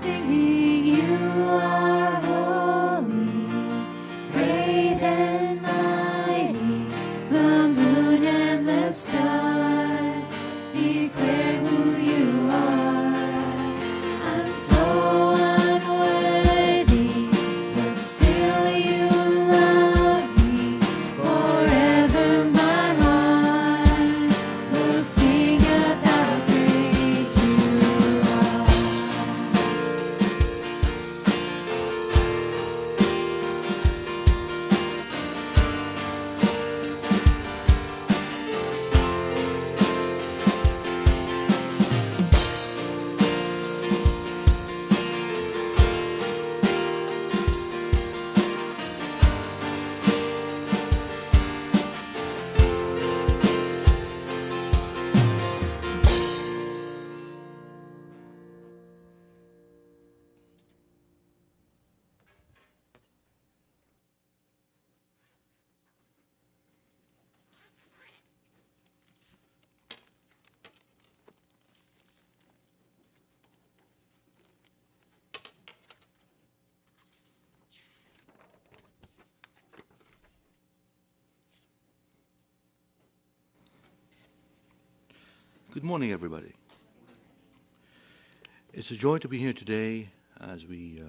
singing, you are holy, great and mighty. The moon and the stars declare who you are. I'm so unworthy, but still you love me. Forever my heart will sing of how great you are. Good morning, everybody. It's a joy to be here today as we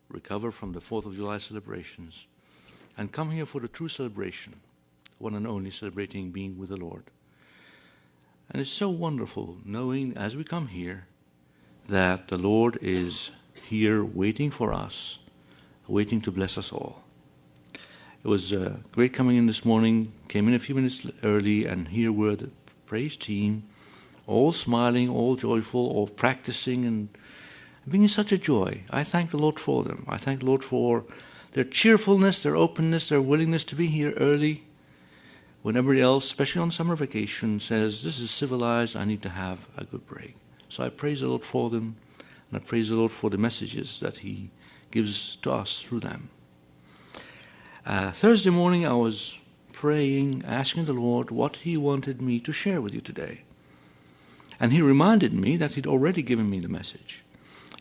recover from the 4th of July celebrations and come here for the true celebration, one and only, celebrating being with the Lord. And it's so wonderful knowing as we come here that the Lord is here waiting for us, waiting to bless us all. It was great coming in this morning, came in a few minutes early, and here were the praise team, all smiling, all joyful, all practicing, and being such a joy. I thank the Lord for them. I thank the Lord for their cheerfulness, their openness, their willingness to be here early when everybody else, especially on summer vacation, says, this is civilized, I need to have a good break. So I praise the Lord for them, and I praise the Lord for the messages that He gives to us through them. Thursday morning I was praying, asking the Lord what He wanted me to share with you today. And He reminded me that He'd already given me the message.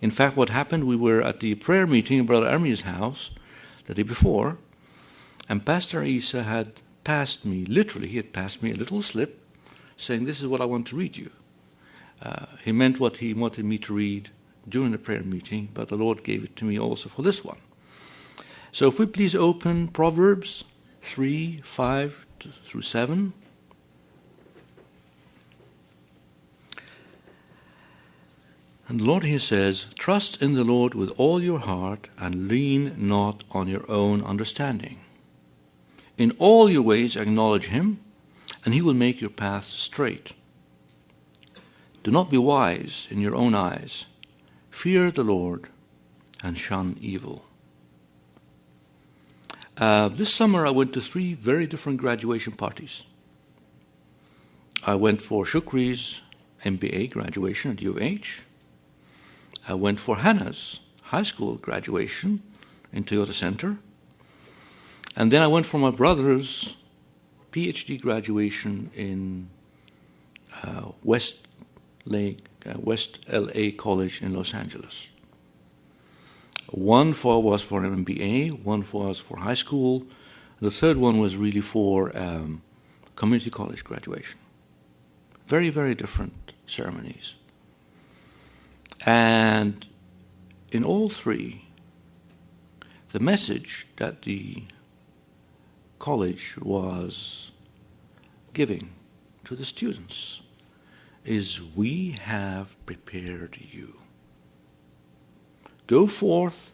In fact, what happened, we were at the prayer meeting in Brother Armia's house the day before, and Pastor Isa had passed me, literally, he had passed me a little slip saying, this is what I want to read you. He meant what he wanted me to read during the prayer meeting, but the Lord gave it to me also for this one. So if we please open Proverbs 3, 5 through 7. And the Lord here says, trust in the Lord with all your heart and lean not on your own understanding. In all your ways acknowledge Him, and He will make your path straight. Do not be wise in your own eyes. Fear the Lord and shun evil. This summer I went to 3 very different graduation parties. I went for Shukri's MBA graduation at U of H. I went for Hannah's high school graduation in Toyota Center. And then I went for my brother's PhD graduation in West LA College in Los Angeles. One was for an MBA, one was for high school, and the third one was really for community college graduation. Very, very different ceremonies. And in all 3, the message that the college was giving to the students is, we have prepared you. Go forth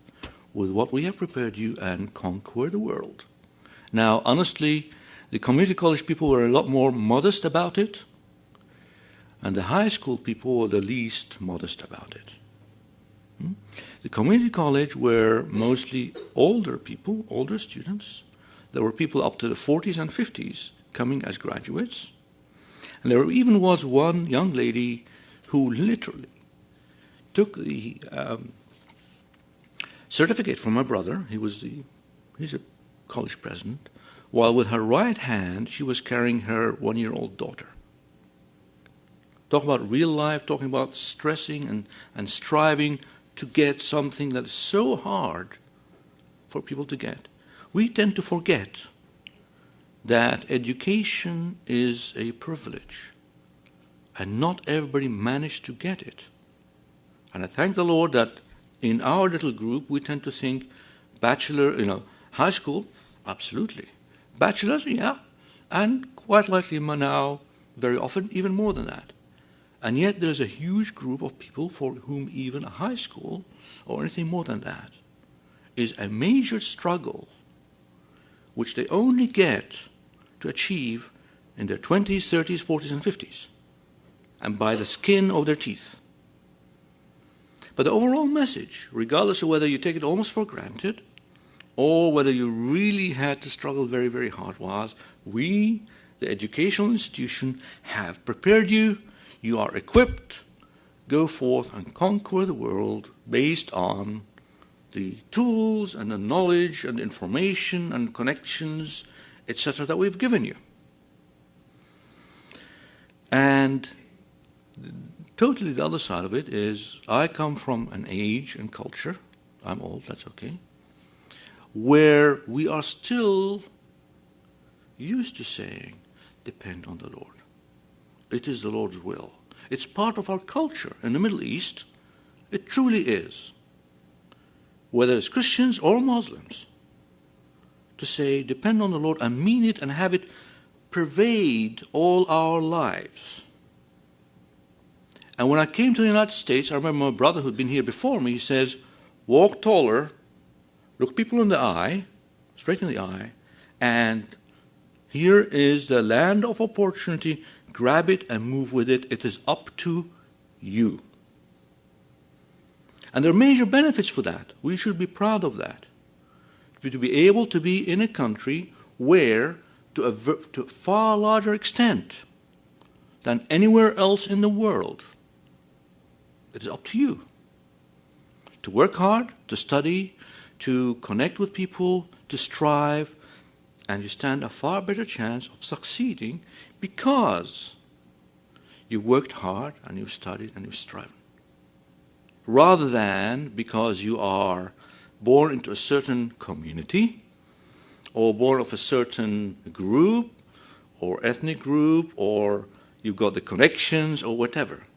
with what we have prepared you and conquer the world. Now, honestly, the community college people were a lot more modest about it, and the high school people were the least modest about it. The community college were mostly older people, older students. There were people up to the 40s and 50s coming as graduates. And there even was one young lady who literally took the certificate from my brother. He's a college president, while with her right hand she was carrying her 1-year-old daughter. Talking about real life, talking about stressing and striving to get something that is so hard for people to get. We tend to forget that education is a privilege, and not everybody managed to get it. And I thank the Lord that in our little group we tend to think bachelor, high school, absolutely. Bachelor's, yeah, and quite likely now, very often, even more than that. And yet there's a huge group of people for whom even a high school, or anything more than that, is a major struggle which they only get to achieve in their 20s, 30s, 40s, and 50s, and by the skin of their teeth. But the overall message, regardless of whether you take it almost for granted or whether you really had to struggle very, very hard, was we, the educational institution, have prepared you. You are equipped. Go forth and conquer the world based on the tools and the knowledge and information and connections, etc., that we've given you. And totally the other side of it is I come from an age and culture, I'm old, that's okay, where we are still used to saying, depend on the Lord. It is the Lord's will. It's part of our culture in the Middle East. It truly is. Whether it's Christians or Muslims, to say, depend on the Lord and mean it and have it pervade all our lives. And when I came to the United States, I remember my brother who'd been here before me, he says, walk taller, look people in the eye, straight in the eye, and here is the land of opportunity, grab it and move with it. It is up to you. And there are major benefits for that. We should be proud of that. To be able to be in a country where, to a far larger extent than anywhere else in the world, it is up to you. To work hard, to study, to connect with people, to strive, and you stand a far better chance of succeeding because you worked hard and you've studied and you've striven. Rather than because you are born into a certain community or born of a certain group or ethnic group or you've got the connections or whatever.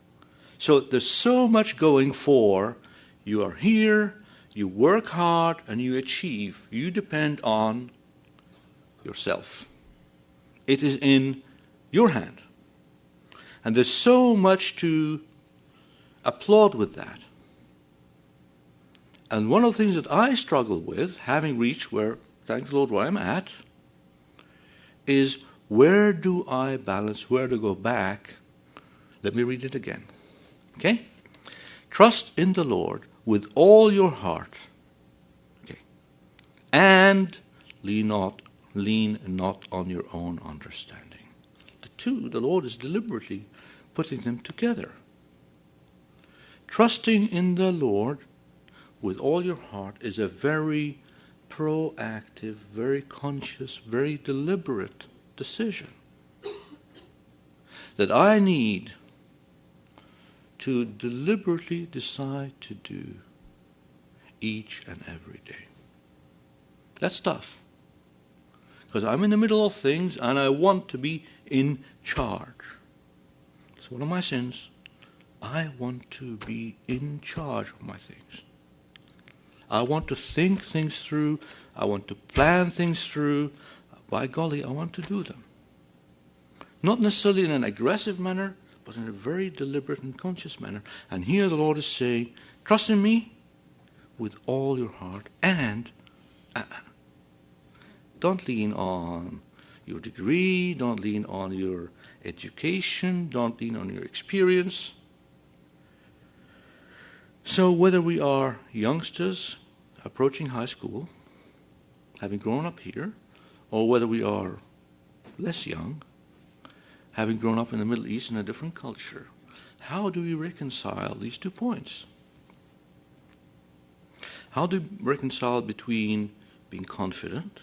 So there's so much going for you are here, you work hard and you achieve. You depend on yourself. It is in your hand. And there's so much to applaud with that. And one of the things that I struggle with, having reached where, thank the Lord, where I'm at, is where do I balance, where to go back? Let me read it again. Okay? Trust in the Lord with all your heart. Okay. And lean not on your own understanding. The two, the Lord is deliberately putting them together. Trusting in the Lord with all your heart is a very proactive, very conscious, very deliberate decision that I need to deliberately decide to do each and every day. That's tough. Because I'm in the middle of things and I want to be in charge. It's one of my sins. I want to be in charge of my things. I want to think things through. I want to plan things through. By golly, I want to do them. Not necessarily in an aggressive manner, but in a very deliberate and conscious manner. And here the Lord is saying, trust in me with all your heart and don't lean on your degree, don't lean on your education, don't lean on your experience. So whether we are youngsters approaching high school, having grown up here, or whether we are less young, having grown up in the Middle East in a different culture, how do we reconcile these 2 points? How do we reconcile between being confident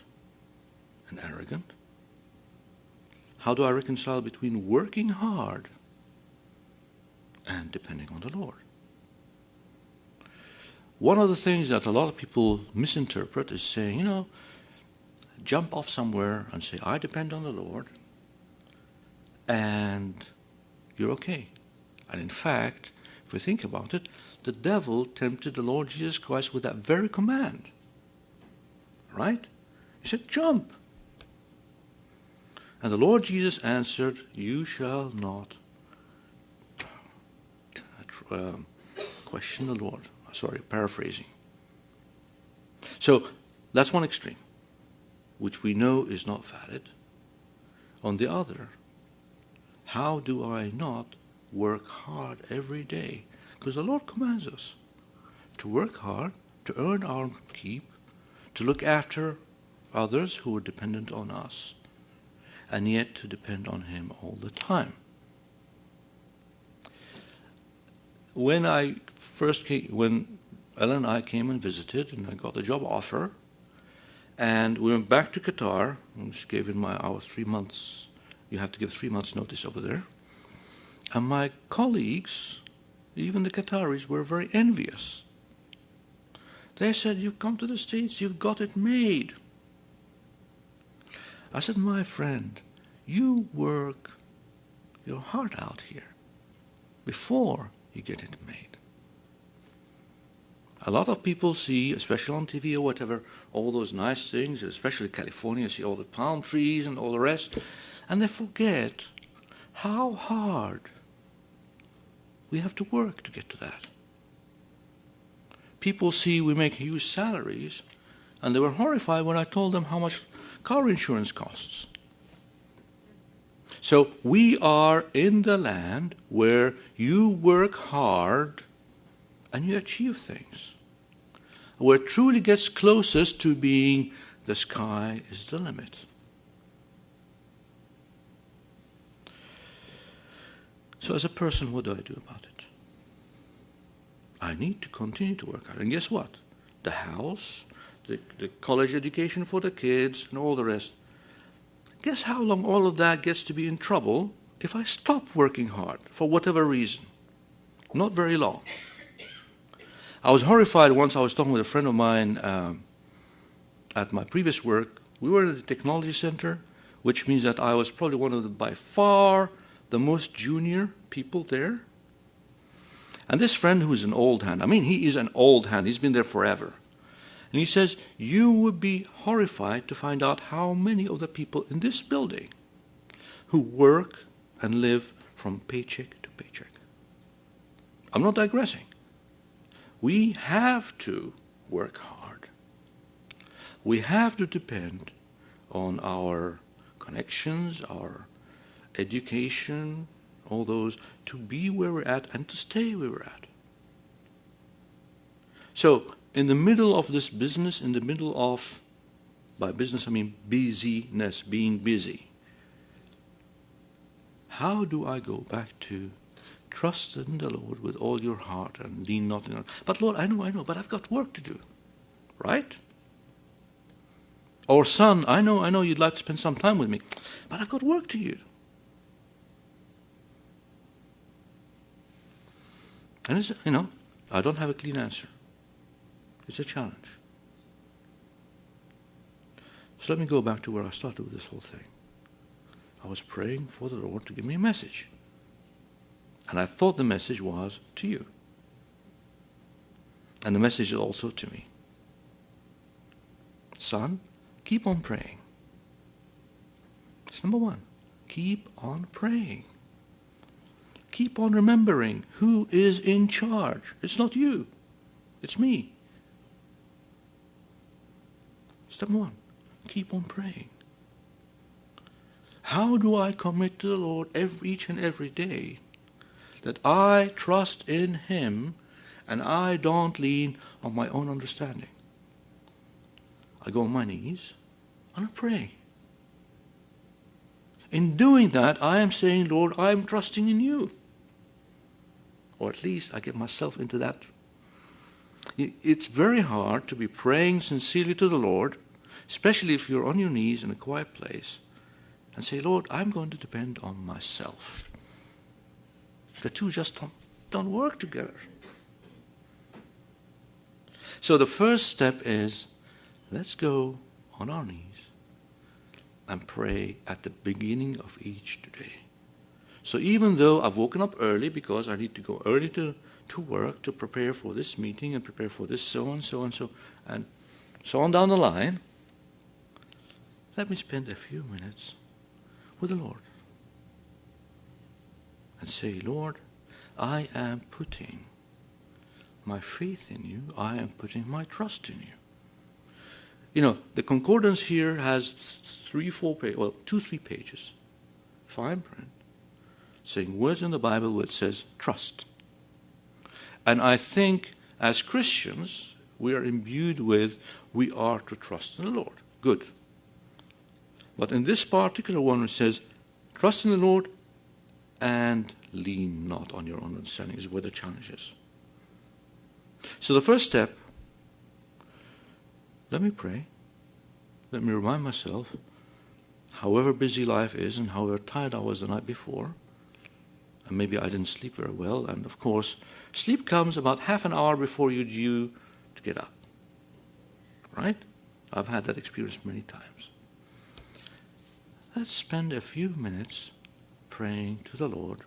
and arrogant? How do I reconcile between working hard and depending on the Lord? One of the things that a lot of people misinterpret is saying, jump off somewhere and say, I depend on the Lord, and you're okay. And in fact, if we think about it, the devil tempted the Lord Jesus Christ with that very command. Right? He said, jump. And the Lord Jesus answered, you shall not question the Lord. Sorry, paraphrasing. So that's one extreme, which we know is not valid. On the other, how do I not work hard every day? Because the Lord commands us to work hard, to earn our keep, to look after others who are dependent on us, and yet to depend on Him all the time. When Ellen and I came and visited, and I got a job offer, and we went back to Qatar, and just gave in our 3 months. You have to give 3 months notice over there. And my colleagues, even the Qataris, were very envious. They said, you've come to the States, you've got it made. I said, my friend, you work your heart out here before you get it made. A lot of people see, especially on TV or whatever, all those nice things, especially California, see all the palm trees and all the rest, and they forget how hard we have to work to get to that. People see we make huge salaries, and they were horrified when I told them how much car insurance costs. So we are in the land where you work hard and you achieve things. Where it truly gets closest to being the sky is the limit. So as a person, what do I do about it? I need to continue to work hard. And guess what? The house, the college education for the kids, and all the rest. Guess how long all of that gets to be in trouble if I stop working hard for whatever reason? Not very long. I was horrified once. I was talking with a friend of mine at my previous work. We were in the technology center, which means that I was probably one of the, by far, the most junior people there. And this friend who's an old hand, he is an old hand. He's been there forever. And he says, you would be horrified to find out how many of the people in this building who work and live from paycheck to paycheck. I'm not digressing. We have to work hard. We have to depend on our connections, our education, all those, to be where we're at and to stay where we're at. So, in the middle of this business, by business I mean busyness, being busy, how do I go back to trust in the Lord with all your heart and lean not in. But Lord, I know, but I've got work to do. Right? Or son, I know you'd like to spend some time with me, but I've got work to do. And it's, I don't have a clean answer. It's a challenge. So let me go back to where I started with this whole thing. I was praying for the Lord to give me a message. And I thought the message was to you. And the message is also to me. Son, keep on praying. It's number one. Keep on praying. Keep on remembering who is in charge. It's not you. It's me. Step one. Keep on praying. How do I commit to the Lord each and every day that I trust in Him and I don't lean on my own understanding? I go on my knees and I pray. In doing that, I am saying, Lord, I am trusting in you. Or at least I get myself into that. It's very hard to be praying sincerely to the Lord, especially if you're on your knees in a quiet place, and say, Lord, I'm going to depend on myself. The two just don't work together. So the first step is, let's go on our knees and pray at the beginning of each day. So even though I've woken up early because I need to go early to work to prepare for this meeting and prepare for this so and so on down the line, let me spend a few minutes with the Lord and say, Lord, I am putting my faith in you. I am putting my trust in you. You know, the concordance here has 2-3 pages, fine print, saying words in the Bible where it says trust. And I think as Christians, we are imbued with, we are to trust in the Lord. Good. But in this particular one, it says, trust in the Lord and lean not on your own understanding is where the challenge is. So the first step, let me pray. Let me remind myself, however busy life is and however tired I was the night before, and maybe I didn't sleep very well, and of course, sleep comes about half an hour before you're due to get up. Right? I've had that experience many times. Let's spend a few minutes praying to the Lord,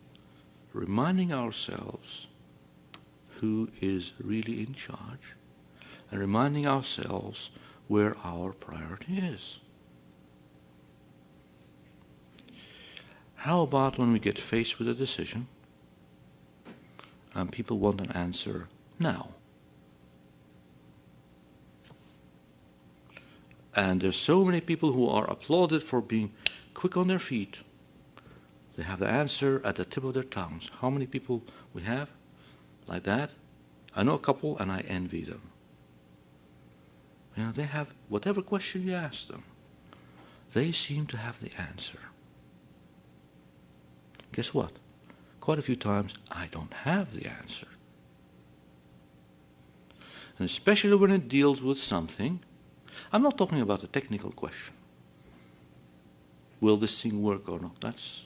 reminding ourselves who is really in charge, and reminding ourselves where our priority is. How about when we get faced with a decision and people want an answer now? And there's so many people who are applauded for being quick on their feet. They have the answer at the tip of their tongues. How many people we have like that? I know a couple and I envy them. You know, they have whatever question you ask them, they seem to have the answer. Guess what? Quite a few times I don't have the answer. And especially when it deals with something, I'm not talking about a technical question. Will this thing work or not? That's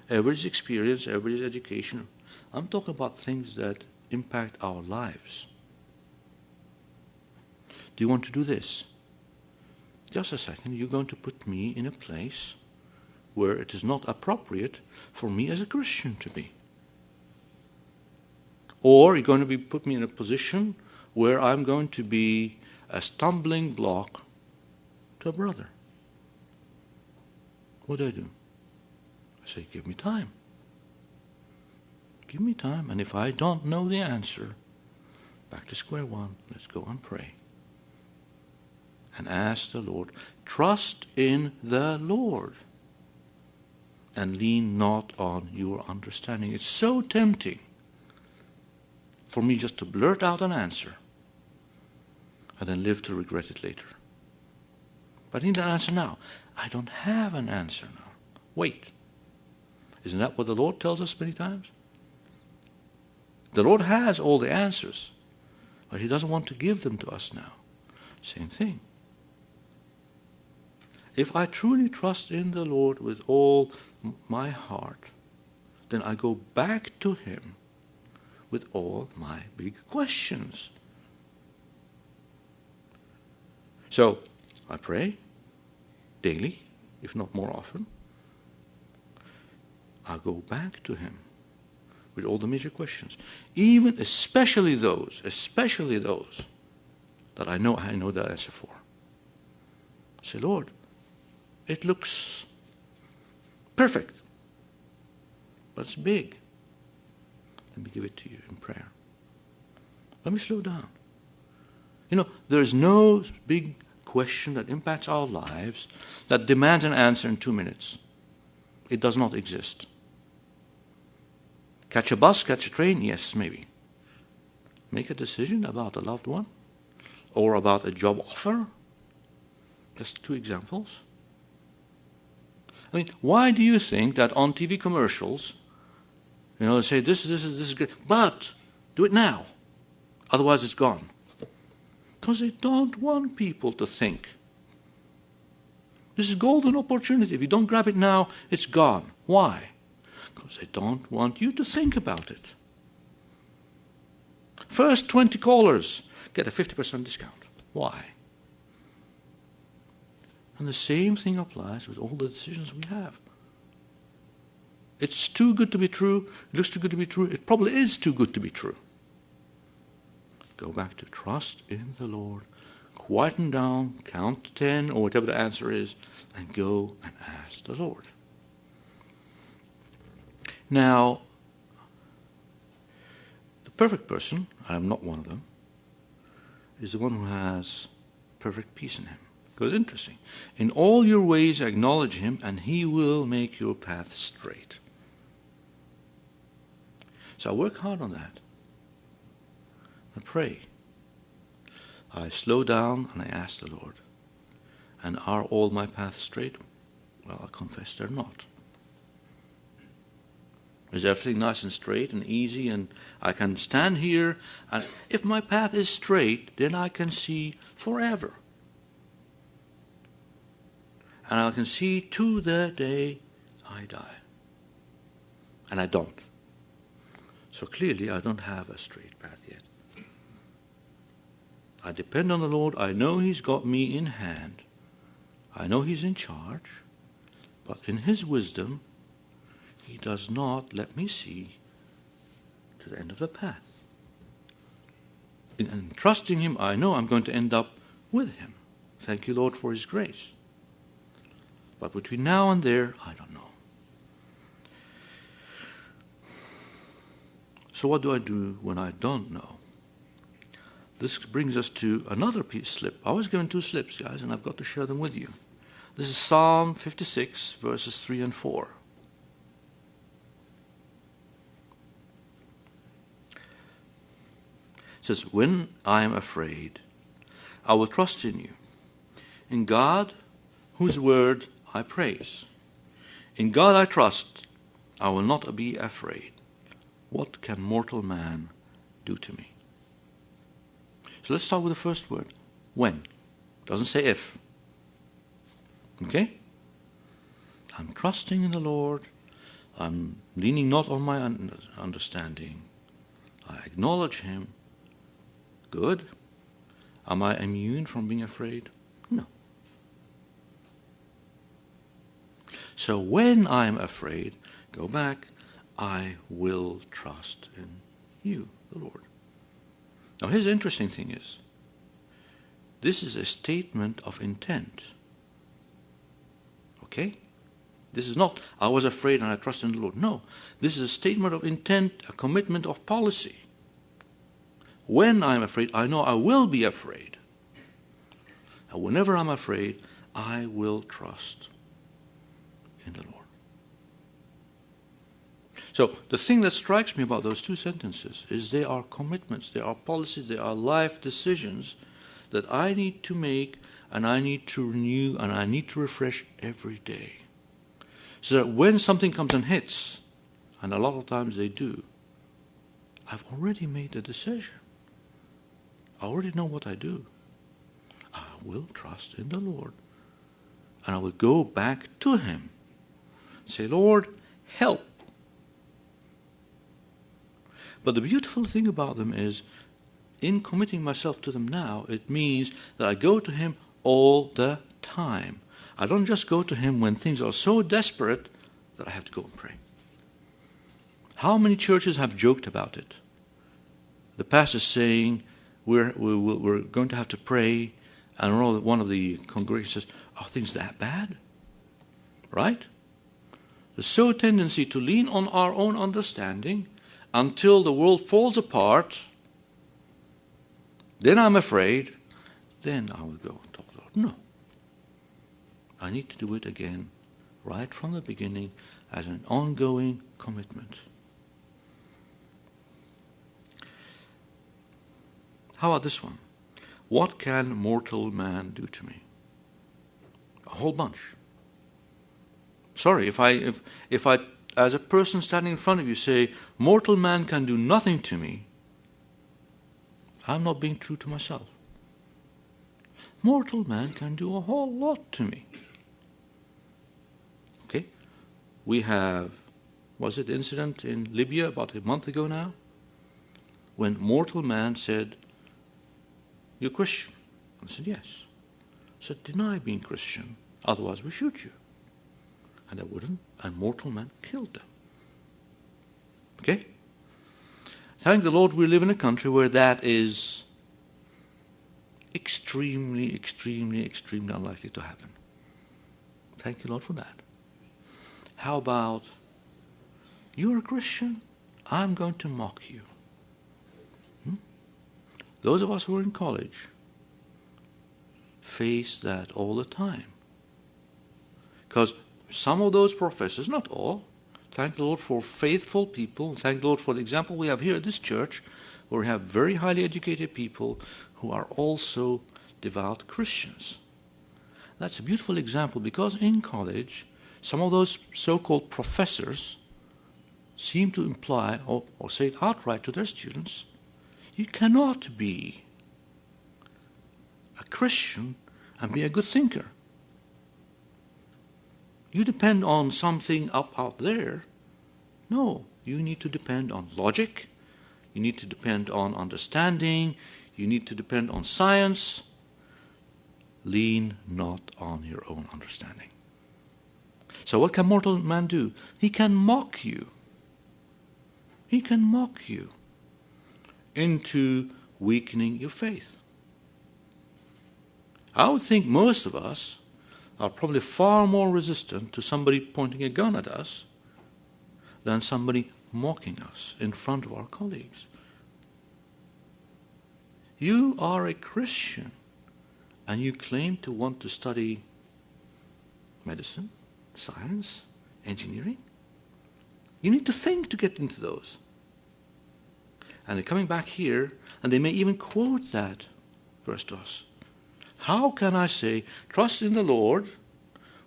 everybody's experience, everybody's education. I'm talking about things that impact our lives. Do you want to do this? Just a second, you're going to put me in a place where it is not appropriate for me as a Christian to be. Or you're going to put me in a position where I'm going to be a stumbling block to a brother. What do? I say, give me time. Give me time, and if I don't know the answer, back to square one, let's go and pray. And ask the Lord, trust in the Lord, and lean not on your understanding. It's so tempting for me just to blurt out an answer and then live to regret it later. But I need an answer now. I don't have an answer now. Wait. Isn't that what the Lord tells us many times? The Lord has all the answers, but He doesn't want to give them to us now. Same thing. If I truly trust in the Lord with all my heart, then I go back to Him with all my big questions. So, I pray daily, if not more often. I go back to Him with all the major questions, especially those that I know the answer for. Say, Lord, it looks perfect, but it's big. Let me give it to you in prayer. Let me slow down. You know, there's no big question that impacts our lives that demands an answer in 2 minutes. It does not exist. Catch a bus, catch a train, yes, maybe. Make a decision about a loved one or about a job offer. Just 2 examples. I mean, why do you think that on TV commercials, you know, they say this is great, but do it now, otherwise it's gone? Because they don't want people to think. This is a golden opportunity. If you don't grab it now, it's gone. Why? Because they don't want you to think about it. First 20 callers get a 50% discount. Why? And the same thing applies with all the decisions we have. It's too good to be true. It looks too good to be true. It probably is too good to be true. Go back to trust in the Lord. Quieten down, count to 10 or whatever the answer is, and go and ask the Lord. Now, the perfect person, I am not one of them, is the one who has perfect peace in him. Because it's interesting. In all your ways acknowledge him, and he will make your path straight. So I work hard on that. I pray. I slow down and I ask the Lord. And are all my paths straight? Well, I confess they're not. Is everything nice and straight and easy, and I can stand here, and if my path is straight, then I can see forever. And I can see to the day I die. And I don't. So clearly I don't have a straight path yet. I depend on the Lord. I know he's got me in hand. I know he's in charge. But in his wisdom, he does not let me see to the end of the path. In trusting him, I know I'm going to end up with him. Thank you, Lord, for his grace. But between now and there, I don't know. So what do I do when I don't know? This brings us to another slip. I was given 2 slips, guys, and I've got to share them with you. This is Psalm 56, verses 3 and 4. It says, when I am afraid, I will trust in you. In God, whose word I praise. In God I trust, I will not be afraid. What can mortal man do to me? So let's start with the first word, when. Doesn't say if. Okay? I'm trusting in the Lord. I'm leaning not on my understanding. I acknowledge him. Good. Am I immune from being afraid? No. So when I'm afraid, go back, I will trust in you, the Lord. Now here's the interesting thing is, this is a statement of intent. Okay? This is not, I was afraid and I trust in the Lord. No, this is a statement of intent, a commitment of policy. When I'm afraid, I know I will be afraid. And whenever I'm afraid, I will trust in the Lord. So the thing that strikes me about those 2 sentences is they are commitments, they are policies, they are life decisions that I need to make and I need to renew and I need to refresh every day. So that when something comes and hits, and a lot of times they do, I've already made a decision. I already know what I do. I will trust in the Lord. And I will go back to him. Say, Lord, help. But the beautiful thing about them is, in committing myself to them now, it means that I go to him all the time. I don't just go to him when things are so desperate that I have to go and pray. How many churches have joked about it? The pastor saying, we're going to have to pray, and one of the congregations says, are things that bad? Right? There's so a tendency to lean on our own understanding until the world falls apart. Then I'm afraid. Then I will go and talk to the Lord. No. I need to do it again, right from the beginning, as an ongoing commitment. How about this one? What can mortal man do to me? A whole bunch. Sorry, if I, as a person standing in front of you, say, mortal man can do nothing to me, I'm not being true to myself. Mortal man can do a whole lot to me. Okay? We have, was it the incident in Libya about a month ago now? When mortal man said, You're Christian? I said, yes. I said, deny being Christian, otherwise we shoot you. And they wouldn't, and mortal man killed them. Okay? Thank the Lord we live in a country where that is extremely, extremely, extremely unlikely to happen. Thank you, Lord, for that. How about, you're a Christian, I'm going to mock you. Those of us who are in college face that all the time. Because some of those professors, not all, thank the Lord for faithful people, thank the Lord for the example we have here at this church, where we have very highly educated people who are also devout Christians. That's a beautiful example, because in college, some of those so-called professors seem to imply or say it outright to their students, you cannot be a Christian and be a good thinker. You depend on something up out there. No, you need to depend on logic. You need to depend on understanding. You need to depend on science. Lean not on your own understanding. So what can mortal man do? He can mock you. He can mock you into weakening your faith. I would think most of us are probably far more resistant to somebody pointing a gun at us than somebody mocking us in front of our colleagues. You are a Christian and you claim to want to study medicine, science, engineering. You need to think to get into those. And they're coming back here, and they may even quote that verse to us. How can I say, trust in the Lord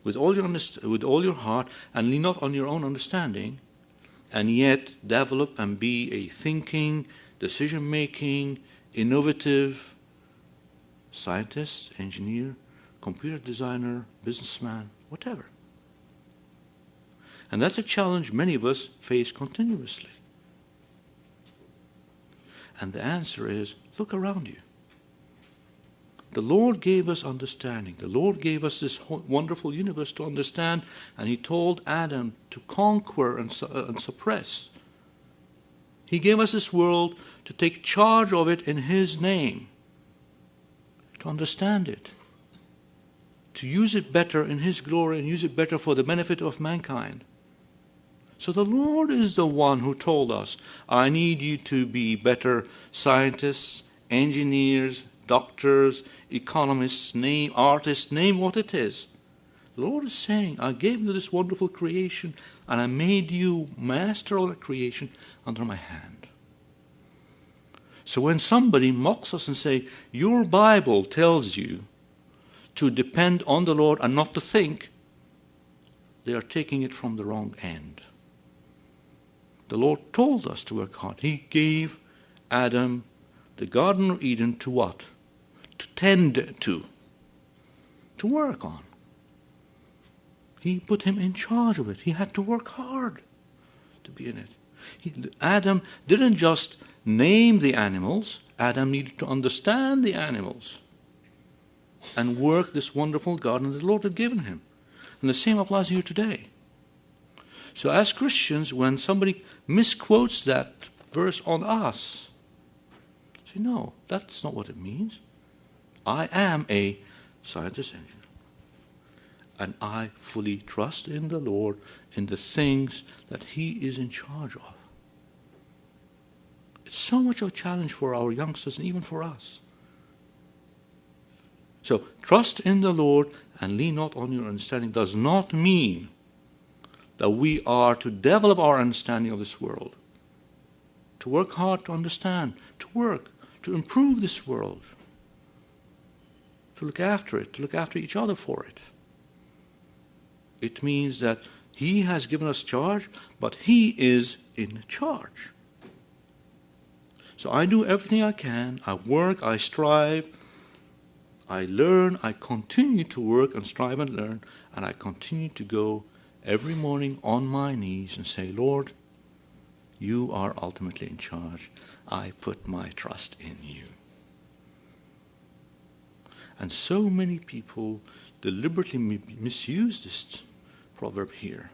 with all your heart and lean not on your own understanding, and yet develop and be a thinking, decision-making, innovative scientist, engineer, computer designer, businessman, whatever? And that's a challenge many of us face continuously. And the answer is, look around you. The Lord gave us understanding. The Lord gave us this wonderful universe to understand, and He told Adam to conquer and suppress. He gave us this world to take charge of it in His name, to understand it, to use it better in His glory and use it better for the benefit of mankind. So the Lord is the one who told us, I need you to be better scientists, engineers, doctors, economists, artists, name what it is. The Lord is saying, I gave you this wonderful creation and I made you master of the creation under my hand. So when somebody mocks us and say, your Bible tells you to depend on the Lord and not to think, they are taking it from the wrong end. The Lord told us to work hard. He gave Adam the Garden of Eden to what? To tend to work on. He put him in charge of it. He had to work hard to be in it. Adam didn't just name the animals. Adam needed to understand the animals and work this wonderful garden that the Lord had given him. And the same applies here today. So as Christians, when somebody misquotes that verse on us, say, no, that's not what it means. I am a scientist engineer. And I fully trust in the Lord in the things that He is in charge of. It's so much of a challenge for our youngsters and even for us. So trust in the Lord and lean not on your understanding does not mean that we are to develop our understanding of this world, to work hard to understand, to work, to improve this world, to look after it, to look after each other for it. It means that He has given us charge, but He is in charge. So I do everything I can. I work, I strive, I learn, I continue to work and strive and learn, and I continue to go every morning on my knees and say, Lord, You are ultimately in charge. I put my trust in You. And so many people deliberately misuse this proverb here.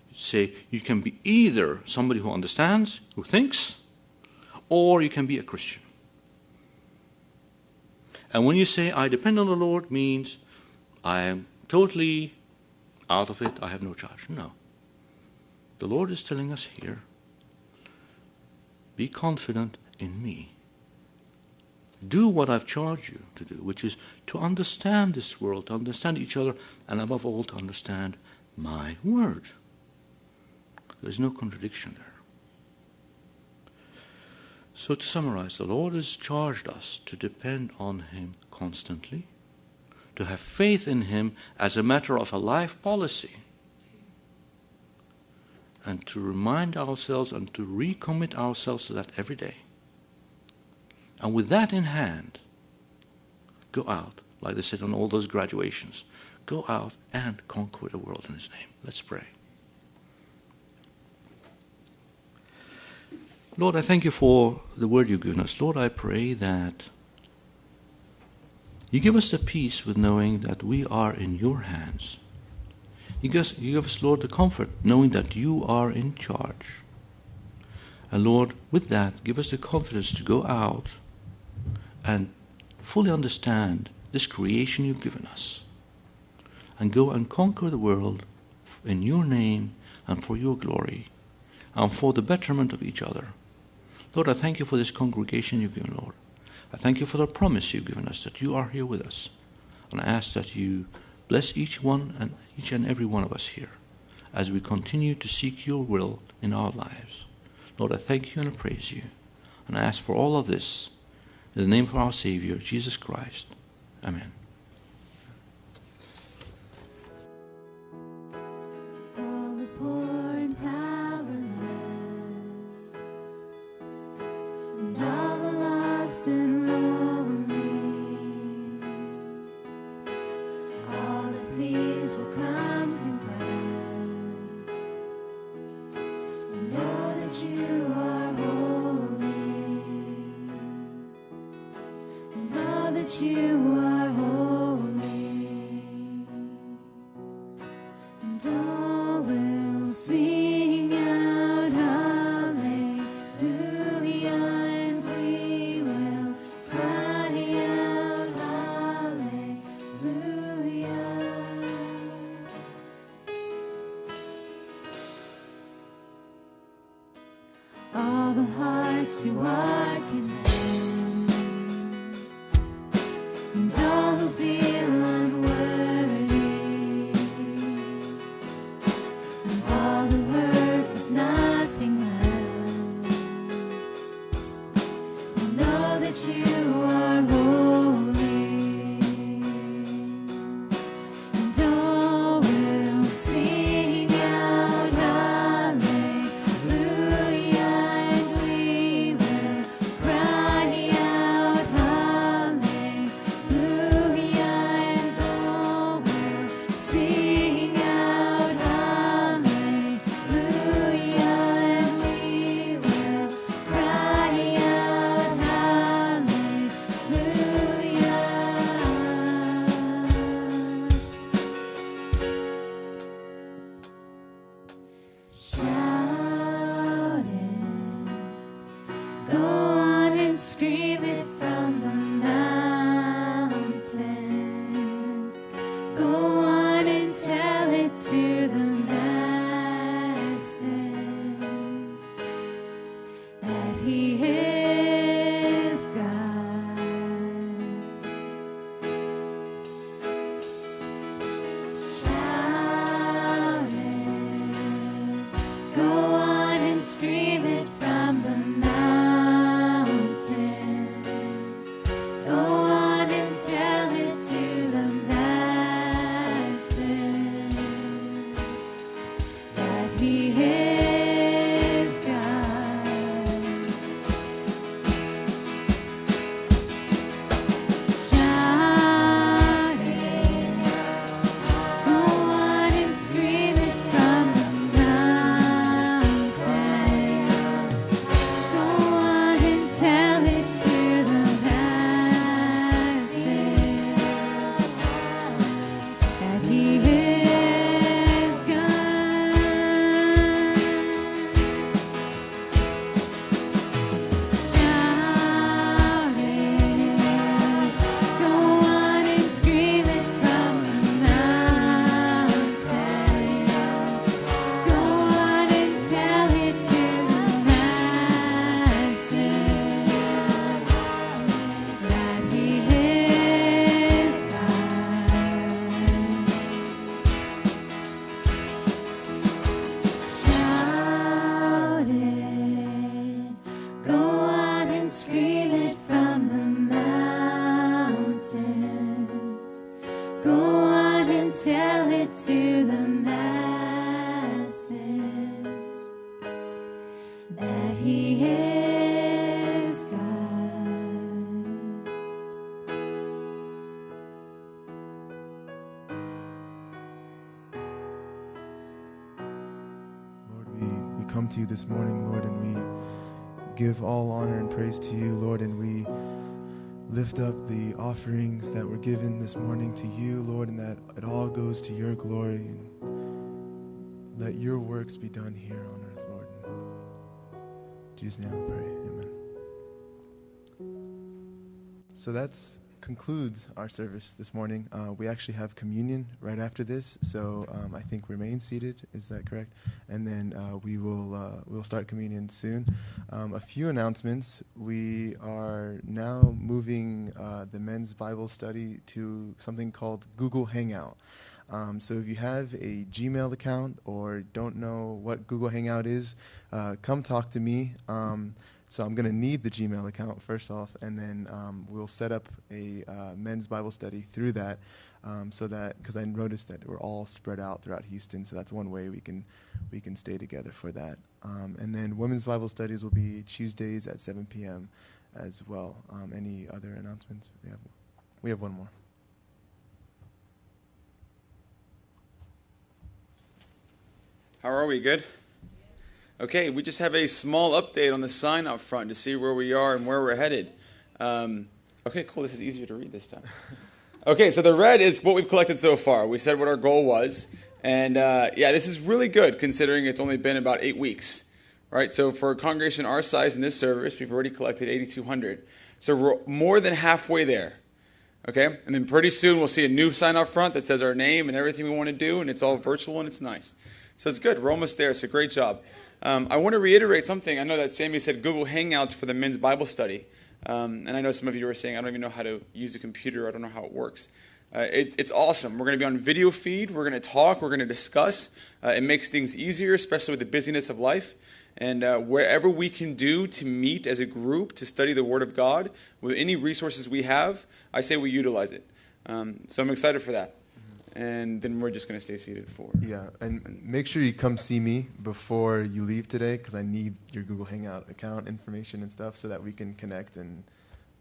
You say you can be either somebody who understands, who thinks, or you can be a Christian. And when you say, I depend on the Lord, means I am totally out of it, I have no charge. No. The Lord is telling us here, be confident in me. Do what I've charged you to do, which is to understand this world, to understand each other, and above all, to understand my word. There's no contradiction there. So to summarize, the Lord has charged us to depend on him constantly, to have faith in him as a matter of a life policy, and to remind ourselves and to recommit ourselves to that every day. And with that in hand, go out, like they said on all those graduations, go out and conquer the world in his name. Let's pray. Lord, I thank you for the word you've given us. Lord, I pray that you give us the peace with knowing that we are in your hands. You give us, Lord, the comfort knowing that you are in charge. And Lord, with that, give us the confidence to go out and fully understand this creation you've given us, and go and conquer the world in your name and for your glory and for the betterment of each other. Lord, I thank you for this congregation you've given, Lord. I thank you for the promise you've given us that you are here with us. And I ask that you bless each and every one of us here as we continue to seek your will in our lives. Lord, I thank you and I praise you. And I ask for all of this in the name of our Savior, Jesus Christ. Amen. All the poor and powerless, and all the lost and lonely, all the thieves will come confess and know that you are holy, and know that you are holy, and all will sing out hallelujah, and we will cry out hallelujah. All the hearts who are content, and all who feel unworthy, and all who hurt with nothing left, will know that you are holy, and all will sing out hallelujah, and we will cry out hallelujah, and all will sing out hallelujah, and we will cry out hallelujah, come to you this morning, Lord, and we give all honor and praise to you, Lord, and we lift up the offerings that were given this morning to you, Lord, and that it all goes to your glory, and let your works be done here on earth, Lord. In Jesus' name I pray, amen. So that concludes our service this morning. We actually have communion right after this, so I think remain seated. Is that correct? And then we'll start communion soon. A few announcements. We are now moving the men's Bible study to something called Google Hangout. So if you have a Gmail account or don't know what Google Hangout is, come talk to me. So I'm going to need the Gmail account first off, and then we'll set up a men's Bible study through that, so that, because I noticed that we're all spread out throughout Houston, so that's one way we can stay together for that. And then women's Bible studies will be Tuesdays at 7 p.m. as well. Any other announcements? We have one more. How are we? Good? Okay, we just have a small update on the sign up front to see where we are and where we're headed. Okay, cool. This is easier to read this time. Okay, so the red is what we've collected so far. We said what our goal was. And yeah, this is really good considering it's only been about 8 weeks. Right? So for a congregation our size in this service, we've already collected 8,200. So we're more than halfway there. Okay? And then pretty soon we'll see a new sign up front that says our name and everything we want to do, and it's all virtual and it's nice. So it's good. We're almost there. So great job. I want to reiterate something. I know that Sammy said Google Hangouts for the men's Bible study. And I know some of you were saying, I don't even know how to use a computer. I don't know how it works. It's awesome. We're going to be on video feed. We're going to talk. We're going to discuss. It makes things easier, especially with the busyness of life. And wherever we can do to meet as a group to study the Word of God, with any resources we have, I say we utilize it. So I'm excited for that. And then we're just going to stay seated for. Yeah, and make sure you come see me before you leave today, because I need your Google Hangout account information and stuff so that we can connect and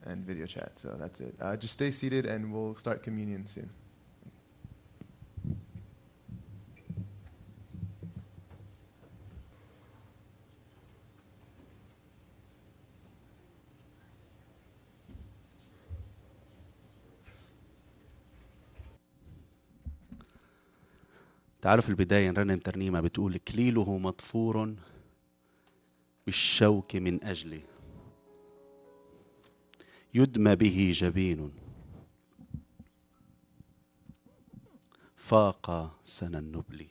video chat. So that's it. Just stay seated, and we'll start communion soon. تعالوا في البداية نرنم ترنيمة بتقول كليله مضفور بالشوك من أجلي يدمى به جبين فاق سنى النبل.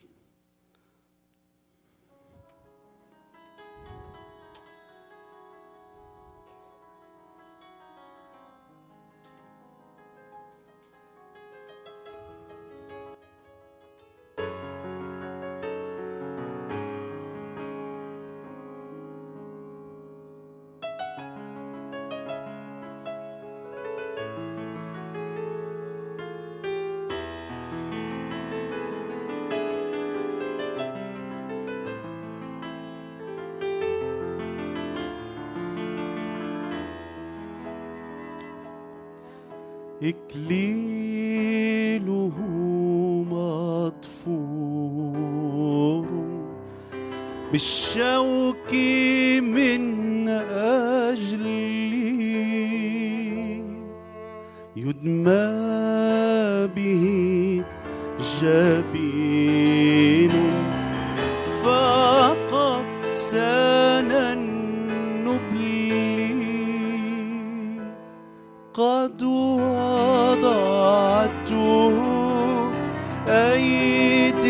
إكليله مضفور بالشوك من أجلي يدمى به جبين فاق سنى النبل قد وضعته أيد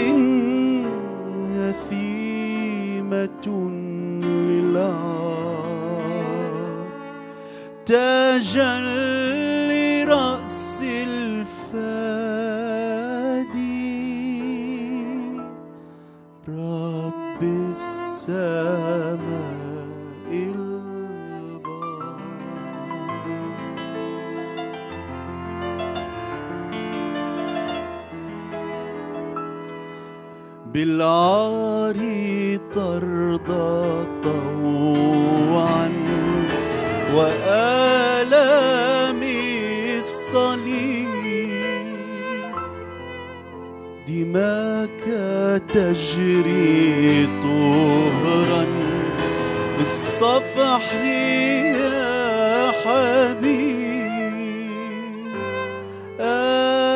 يثيمة للعار تاجا لرأس الفادي رب السماء بالعار ترضى طوعا وآلام الصليب دماك تجري طهرا بالصفح يا حبيب،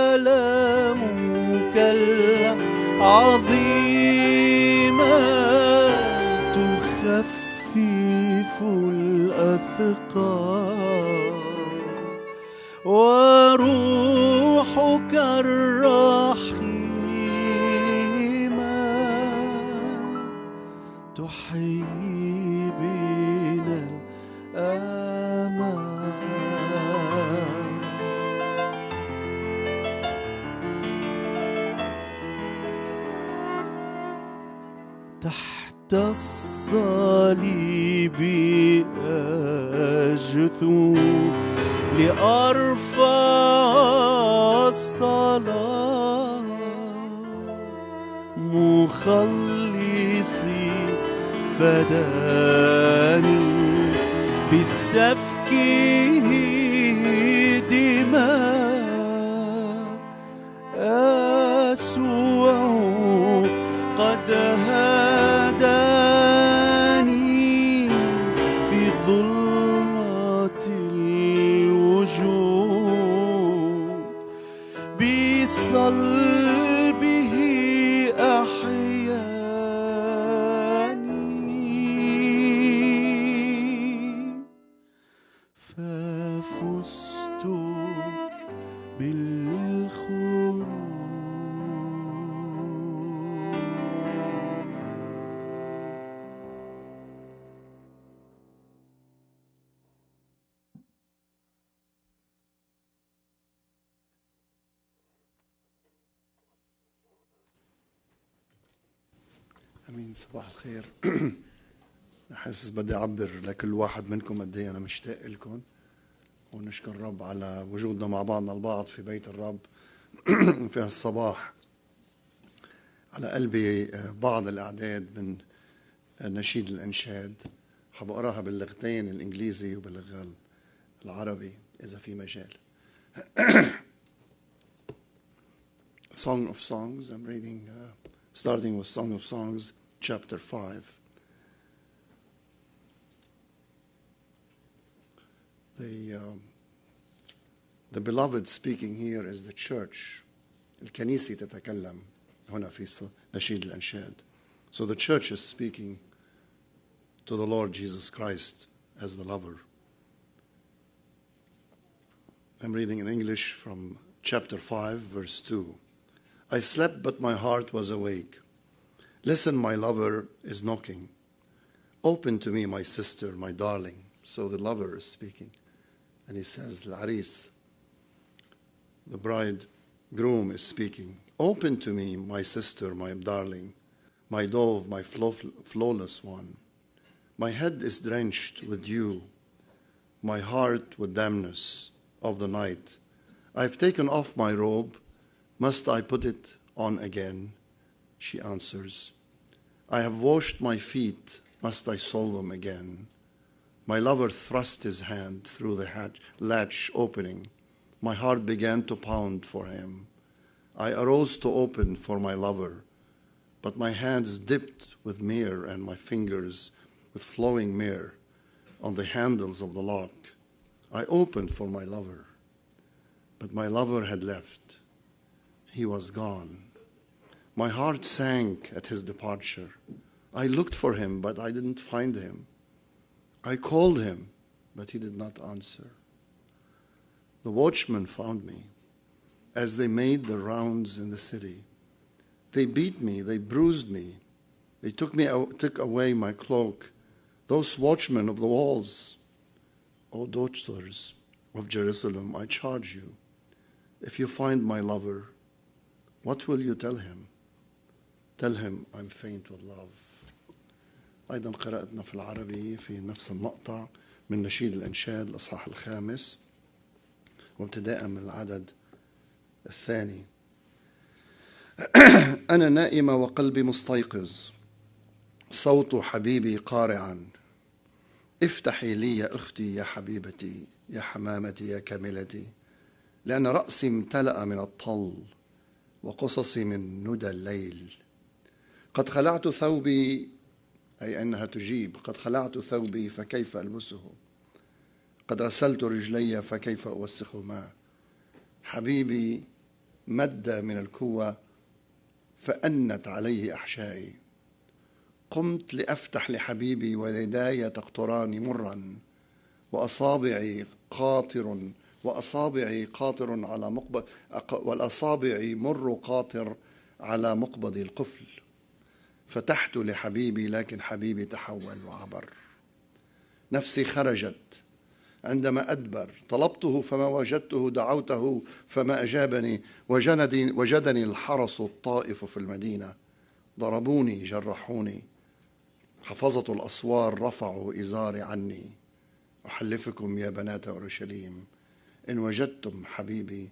آلامك العظيمة تخفف الأثقال، وروحك الرحيمة تحيي بنا الآمال. تحت الصليب أجثو لأرفع الصلاة، مخلصي فداني بالسفك دماء، يسوع قد هداني في ظلمة الوجود، بصلبه أحياني، ففزت بالخلود. امين. صباح الخير. حاسس بدي اعبر لكل واحد منكم قد ايه انا مشتاق لكم، ونشكر الرب على وجودنا مع بعضنا البعض في بيت الرب في هالصباح. على قلبي بعض الاعداد من نشيد الانشاد، حاب اقراها باللغتين الانجليزي وباللغه العربي اذا في مجال. Song of Songs. I'm reading, starting with Song of Songs, chapter 5. The beloved speaking here is the church. الكنيسة تتكلم هنا في نشيد الأنشاد. So the church is speaking to the Lord Jesus Christ as the lover. I'm reading in English from chapter 5, verse 2. I slept, but my heart was awake. Listen, my lover is knocking. Open to me, my sister, my darling. So the lover is speaking. And he says, L'Aris, the bridegroom is speaking. Open to me, my sister, my darling, my dove, my flawless one. My head is drenched with dew, my heart with dampness of the night. I've taken off my robe. Must I put it on again? She answers. I have washed my feet. Must I sole them again? My lover thrust his hand through the latch opening. My heart began to pound for him. I arose to open for my lover, but my hands dipped with myrrh and my fingers with flowing myrrh on the handles of the lock. I opened for my lover, but my lover had left. He was gone. My heart sank at his departure. I looked for him, but I didn't find him. I called him, but he did not answer. The watchmen found me as they made the rounds in the city. They beat me, they bruised me. They took away my cloak. Those watchmen of the walls, O daughters of Jerusalem, I charge you, if you find my lover, what will you tell him? Tell him I'm faint with love. أيضا قراءتنا في العربي في نفس المقطع من نشيد الإنشاد الإصحاح 5 وابتداء من العدد 2. أنا نائمة وقلبي مستيقظ، صوت حبيبي قارعا. افتحي لي يا أختي يا حبيبتي يا حمامتي يا كاملتي، لأن رأسي امتلأ من الطل وقصصي من ندى الليل. قد خلعت ثوبي، أي أنها تجيب، قد خلعت ثوبي فكيف ألبسه، قد غسلت رجلي فكيف أوسخهما. حبيبي مد من الكوة فأنت عليه أحشائي. قمت لأفتح لحبيبي ويداي تقطران مرا، وأصابعي قاطر على مقبض، والأصابع مر قاطر على مقبض القفل. فتحت لحبيبي لكن حبيبي تحول وعبر. نفسي خرجت عندما أدبر، طلبته فما وجدته، دعوته فما أجابني. وجدني الحرس الطائف في المدينة، ضربوني جرحوني. حفظة الأسوار رفعوا إزاري عني. أحلفكم يا بنات أورشليم إن وجدتم حبيبي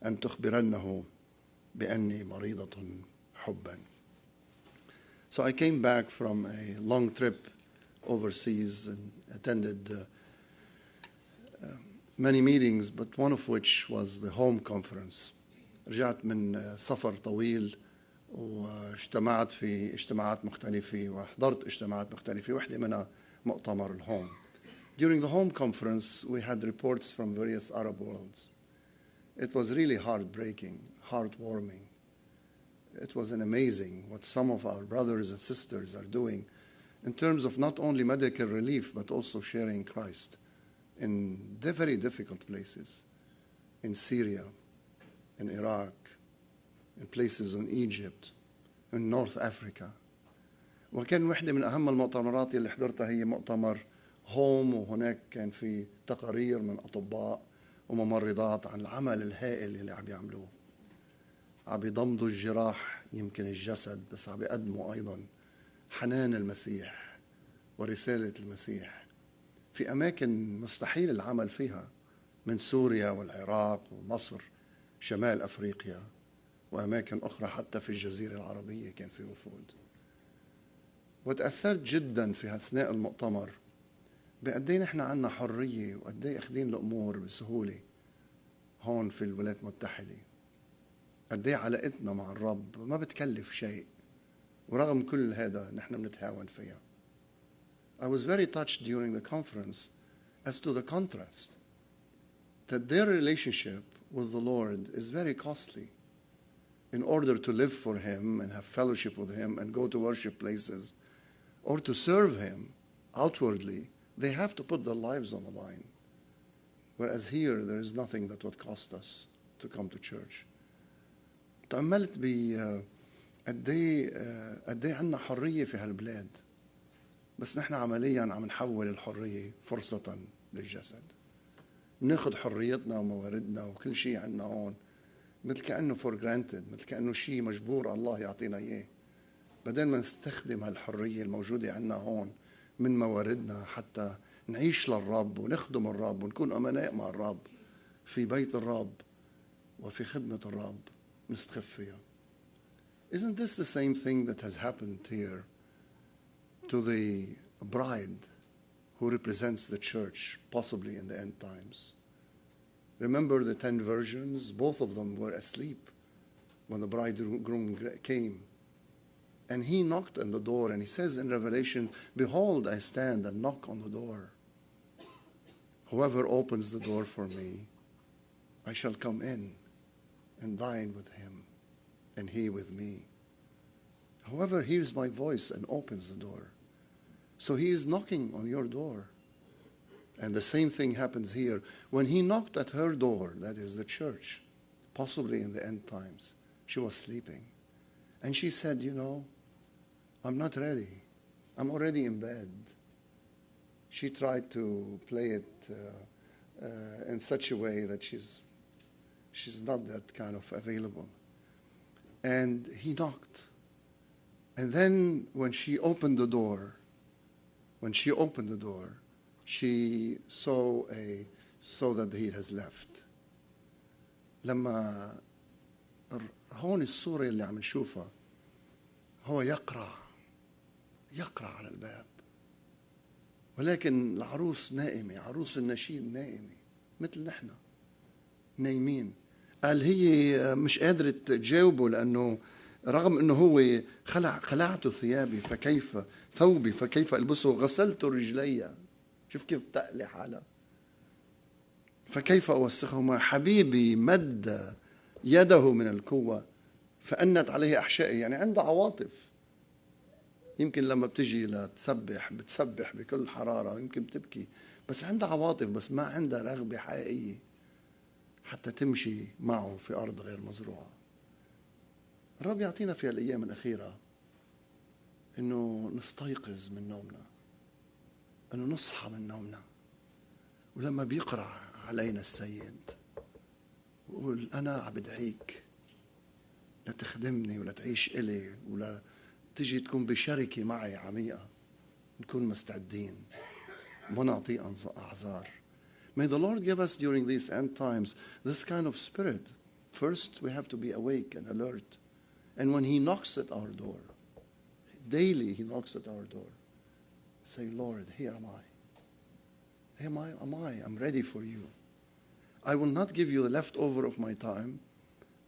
أن تخبرنه بأني مريضة حبا. So I came back from a long trip overseas and attended many meetings, but one of which was the home conference. رجعت من سفر طويل واجتمعت في اجتماعات مختلفة وحضرت اجتماعات مختلفة، واحدة منها مؤتمر الهوم. During the home conference, we had reports from various Arab worlds. It was really heartbreaking, heartwarming. It was amazing what some of our brothers and sisters are doing in terms of not only medical relief, but also sharing Christ in very difficult places, in Syria, in Iraq, in places in Egypt, in North Africa. وكان واحدة من أهم المؤتمرات اللي حضرتها هي مؤتمر هوم، وهناك كان في تقارير من أطباء وممرضات عن العمل الهائل اللي عم يعملوه. عم يضمدوا الجراح يمكن الجسد، بس عم يقدموا أيضا حنان المسيح ورسالة المسيح في أماكن مستحيل العمل فيها، من سوريا والعراق ومصر، شمال أفريقيا وأماكن أخرى، حتى في الجزيرة العربية كان في وفود. وتأثرت جدا في أثناء المؤتمر بقدين إحنا عنا حرية وقدين أخدين الأمور بسهولة هون في الولايات المتحدة. قديه علاقتنا مع الرب ما بتكلف شيء، ورغم كل هذا نحن بنتهاون فيها. I was very touched during the conference as to the contrast that their relationship with the Lord is very costly. In order to live for Him and have fellowship with Him and go to worship places or to serve Him outwardly, they have to put their lives on the line. Whereas here, there is nothing that would cost us to come to church. تأملت قد ايه عنا حرية في هالبلاد، بس نحن عمليا عم نحول الحرية فرصة للجسد. ناخد حريتنا ومواردنا وكل شيء عنا هون مثل كأنه for granted، مثل كأنه شيء مجبور الله يعطينا إياه، بدل ما نستخدم هالحرية الموجودة عنا هون من مواردنا حتى نعيش للرب ونخدم الرب ونكون أمناء مع الرب في بيت الرب وفي خدمة الرب نستخف فيها. Isn't this the same thing that has happened here to the bride who represents the church, possibly in the end times? Remember the 10 virgins? Both of them were asleep when the bridegroom came. And he knocked on the door, and he says in Revelation, "Behold, I stand and knock on the door. Whoever opens the door for me, I shall come in and dine with him, and he with me. Whoever hears my voice and opens the door." So he is knocking on your door. And the same thing happens here. When he knocked at her door, that is the church, possibly in the end times, she was sleeping. And she said, "You know, I'm not ready. I'm already in bed." She tried to play it in such a way that she's not that kind of available. And he knocked. And then when she opened the door, she saw that he has left. لما هون الصورة اللي عم نشوفها هو يقرع على الباب، ولكن العروس نائمة، عروس النشيد نائمة مثل نحن نايمين. قال هي مش قادرة تجاوبه لأنه رغم أنه هو خلعت ثيابي فكيف ثوبي فكيف ألبسه غسلت رجلي. شوف كيف تقلي حالها. فكيف أوسخهما حبيبي مد يده من القوة فأنت عليه أحشائي. يعني عندها عواطف. يمكن لما بتجي لتسبح بتسبح بكل حرارة يمكن بتبكي بس عندها عواطف بس ما عندها رغبة حقيقية حتى تمشي معه في أرض غير مزروعة. الرب يعطينا في الأيام الأخيرة إنه نستيقظ من نومنا إنه نصحى من نومنا ولما بيقرع علينا السيد وقول أنا بدعيك لا تخدمني ولا تعيش إلي ولا تجي تكون بشركة معي عميقة نكون مستعدين ما نعطي أعذار. May the Lord give us during these end times this kind of spirit. First, we have to be awake and alert. And when He knocks at our door, daily He knocks at our door, say, Lord, here am I. Here am I. I'm ready for you. I will not give you the leftover of my time.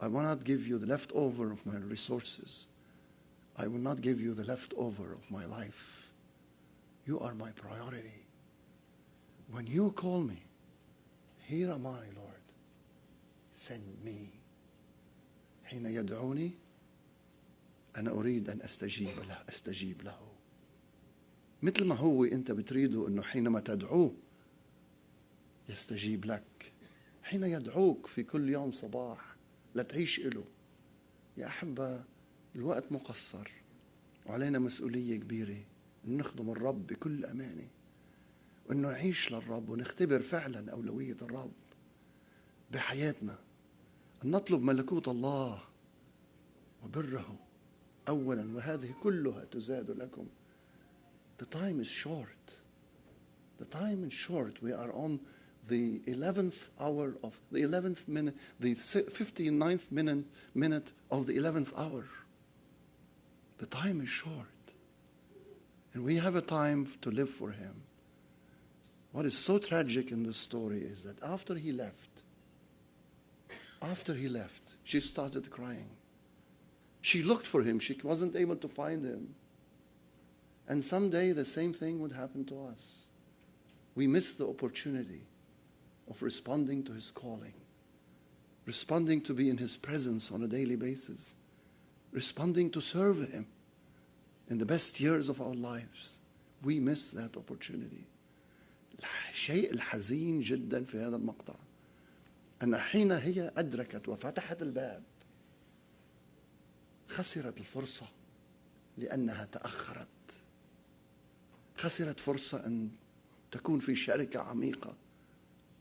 I will not give you the leftover of my resources. I will not give you the leftover of my life. You are my priority. When you call me, here am I, Lord. Send me. حين يدعوني أنا أريد أن أستجيب له. مثل ما هو أنت بتريده أنه حينما تدعوه يستجيب لك. حين يدعوك في كل يوم صباح لا تعيش إله. يا أحبة الوقت مقصر وعلينا مسؤولية كبيرة أن نخدم الرب بكل أمانة وأنه نعيش للرب ونختبر فعلا أولوية الرب بحياتنا. أن نطلب ملكوت الله وبره أولا وهذه كلها تزاد لكم. The time is short. The time is short. We are on the 11th hour of the 11th minute, the 59th minute of the 11th hour. The time is short. And we have a time to live for Him. What is so tragic in this story is that after he left, she started crying. She looked for him. She wasn't able to find him. And someday the same thing would happen to us. We miss the opportunity of responding to His calling, responding to be in His presence on a daily basis, responding to serve Him in the best years of our lives. We miss that opportunity. الشيء الحزين جدا في هذا المقطع أن حين هي أدركت وفتحت الباب خسرت الفرصة لأنها تأخرت. خسرت فرصة أن تكون في شركة عميقة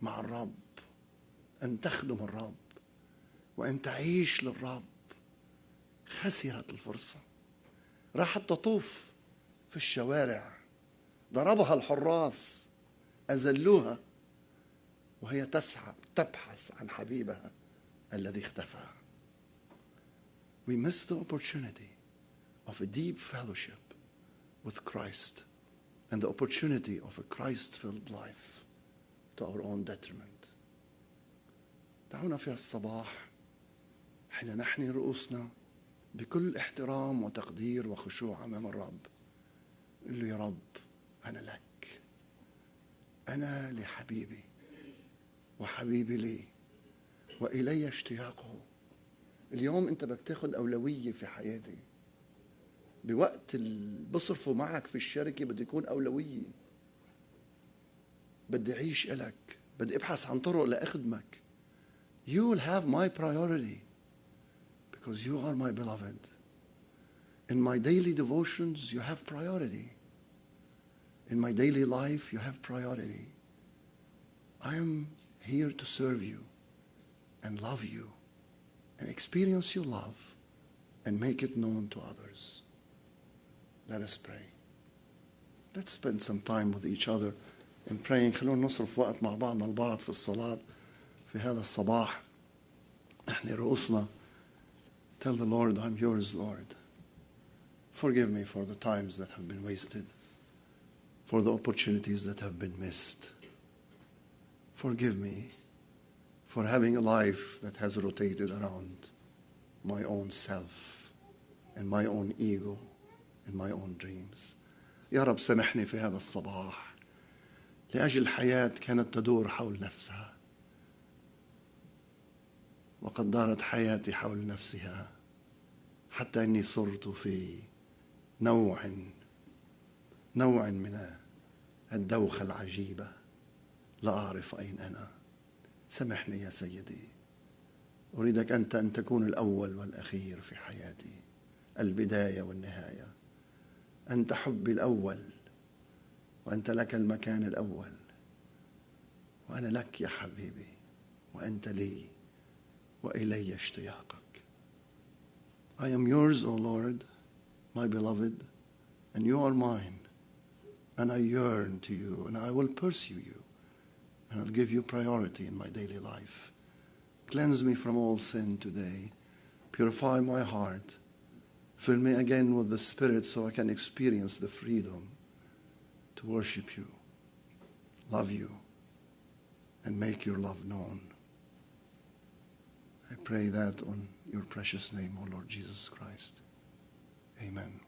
مع الرب، أن تخدم الرب وأن تعيش للرب. خسرت الفرصة. راحت تطوف في الشوارع، ضربها الحراس، أذلوها وهي تسعى تبحث عن حبيبها الذي اختفى. We miss the opportunity of a deep fellowship with Christ and the opportunity of a Christ-filled life to our own detriment. دعونا في الصباح حين نحني رؤوسنا بكل احترام وتقدير وخشوع أمام الرب نقول له يا رب أنا لك، أنا لحبيبي وحبيبي لي وإلي اشتياقه. اليوم أنت بدك تاخد أولوية في حياتي. بوقت اللي بصرفه معك في الشركة بدي يكون أولوية. بدي أعيش إلك، بدي أبحث عن طرق لأخدمك. You will have my priority because you are my beloved. In my daily devotions you have priority. In my daily life you have priority. I am here to serve you and love you and experience your love and make it known to others. Let us pray. Let's spend some time with each other in praying. خلونا نصرف وقت مع بعضنا البعض في الصلاة في هذا الصباح. نحن رؤوسنا. Tell the Lord, I'm yours, Lord. Forgive me for the times that have been wasted, for the opportunities that have been missed. Forgive me for having a life that has rotated around my own self and my own ego and my own dreams. يا رب سامحني في هذا الصباح لأجل حياة كانت تدور حول نفسها، وقد دارت حياتي حول نفسها حتى أني صرت في نوع من الدوخة العجيبة، لا أعرف أين أنا. سامحني يا سيدي، أريدك أنت أن تكون الأول والأخير في حياتي، البداية والنهاية. أنت حبي الأول، وأنت لك المكان الأول، وأنا لك يا حبيبي، وأنت لي، وإلي اشتياقك. I am yours, O Lord, my beloved, and you are mine, and I yearn to you, and I will pursue you, and I'll give you priority in my daily life. Cleanse me from all sin today. Purify my heart. Fill me again with the Spirit so I can experience the freedom to worship you, love you, and make your love known. I pray that on your precious name, O Lord Jesus Christ. Amen.